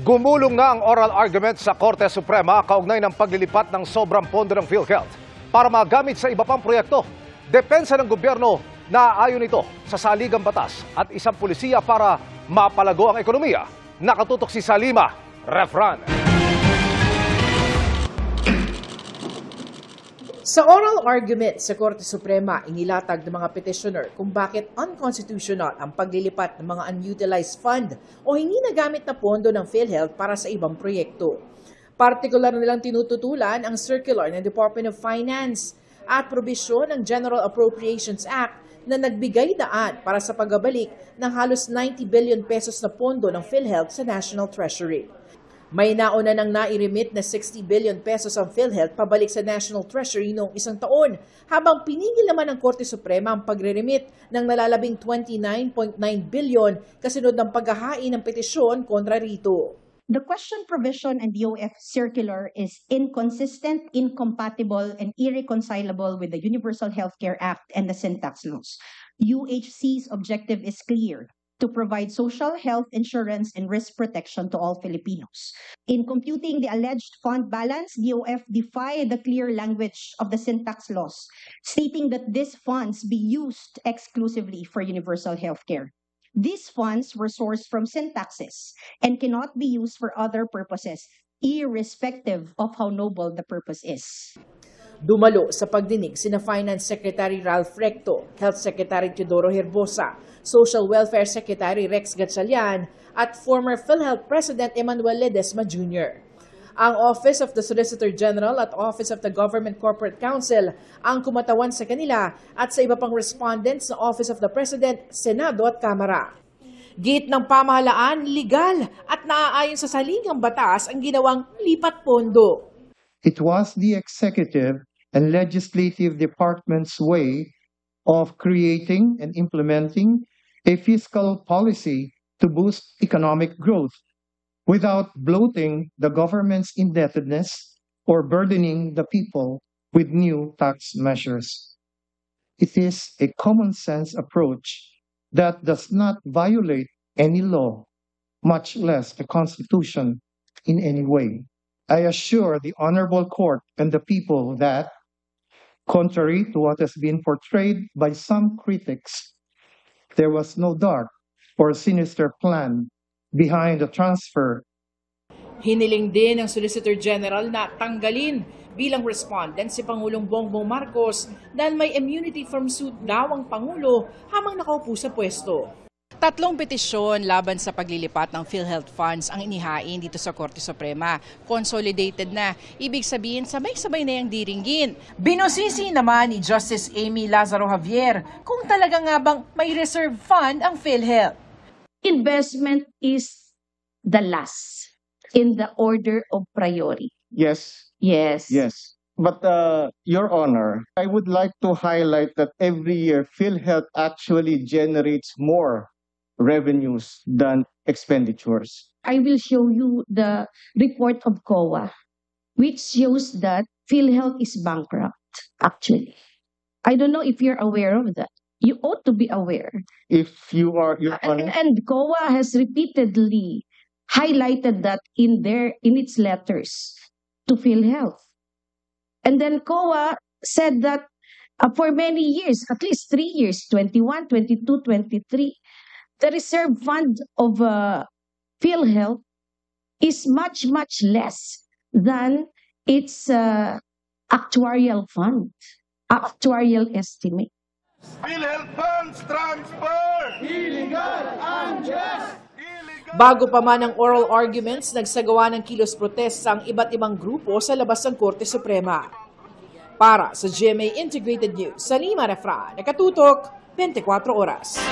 Gumulong na ang oral argument sa Korte Suprema kaugnay ng paglilipat ng sobrang pondo ng PhilHealth para magamit sa iba pang proyekto. Depensa ng gobyerno na ayon ito sa saligang batas at isang pulisiya para mapalago ang ekonomiya. Nakatutok si Salima Refran. Sa oral argument sa Korte Suprema, inilatag ng mga petitioner kung bakit unconstitutional ang paglilipat ng mga unutilized fund o hindi nagamit na pondo ng PhilHealth para sa ibang proyekto. Partikular nilang tinututulan ang circular ng Department of Finance at probisyon ng General Appropriations Act na nagbigay daan para sa pagbabalik ng halos 90 billion pesos na pondo ng PhilHealth sa National Treasury. May nauna nang nai-remit na 60 billion pesos ang PhilHealth pabalik sa National Treasury noong isang taon, habang pinigil naman ng Korte Suprema ang pagre-remit ng nalalabing 29.9 billion kasunod ng paghahain ng petisyon kontra rito. The question provision and DOF circular is inconsistent, incompatible, and irreconcilable with the Universal Healthcare Act and the sin tax laws. UHC's objective is clear: to provide social health insurance and risk protection to all Filipinos. In computing the alleged fund balance, DOF defied the clear language of the sin tax laws, stating that these funds be used exclusively for universal healthcare. These funds were sourced from sin taxes and cannot be used for other purposes, irrespective of how noble the purpose is. Dumalo sa pagdinig sina Finance Secretary Ralph Recto, Health Secretary Teodoro Herbosa, Social Welfare Secretary Rex Gatchalian at former PhilHealth President Emmanuel Ledesma Jr. Ang Office of the Solicitor General at Office of the Government Corporate Counsel ang kumatawan sa kanila at sa iba pang respondents sa Office of the President, Senado at Kamara. Git ng pamahalaan, legal at naaayon sa saligang batas ang ginawang lipat pondo. It was the executive and legislative department's way of creating and implementing a fiscal policy to boost economic growth without bloating the government's indebtedness or burdening the people with new tax measures. It is a common sense approach that does not violate any law, much less the Constitution, in any way. I assure the Honorable Court and the people that, contrary to what has been portrayed by some critics, there was no dark or sinister plan behind the transfer. Hiniling din ng Solicitor General na tanggalin bilang respondent si Pangulong Bongbong Marcos dahil may immunity from suit daw ang Pangulo habang nakaupo sa pwesto. Tatlong petisyon laban sa paglilipat ng PhilHealth funds ang inihain dito sa Korte Suprema. Consolidated na, ibig sabihin sabay-sabay na yung diringgin. Binusisi naman ni Justice Amy Lazaro Javier kung talaga nga bang may reserve fund ang PhilHealth. Investment is the last in the order of priority. Yes. Yes. Yes. But, Your Honor, I would like to highlight that every year PhilHealth actually generates more revenues than expenditures. I will show you the report of COA, which shows that PhilHealth is bankrupt, actually. I don't know if you're aware of that. You ought to be aware. If you are, Your Honor. And COA has repeatedly highlighted that in its letters to PhilHealth. And then COA said that for many years, at least 3 years, 21, 22, 23, the reserve fund of PhilHealth is much, much less than its actuarial fund, actuarial estimate. PhilHealth funds transfer! Illegal, unjust! Bago pa man ang oral arguments, nagsagawa ng kilos protesta ang iba't ibang grupo sa labas ng Korte Suprema. Para sa GMA Integrated News, Salima Refran, nakatutok 24 oras.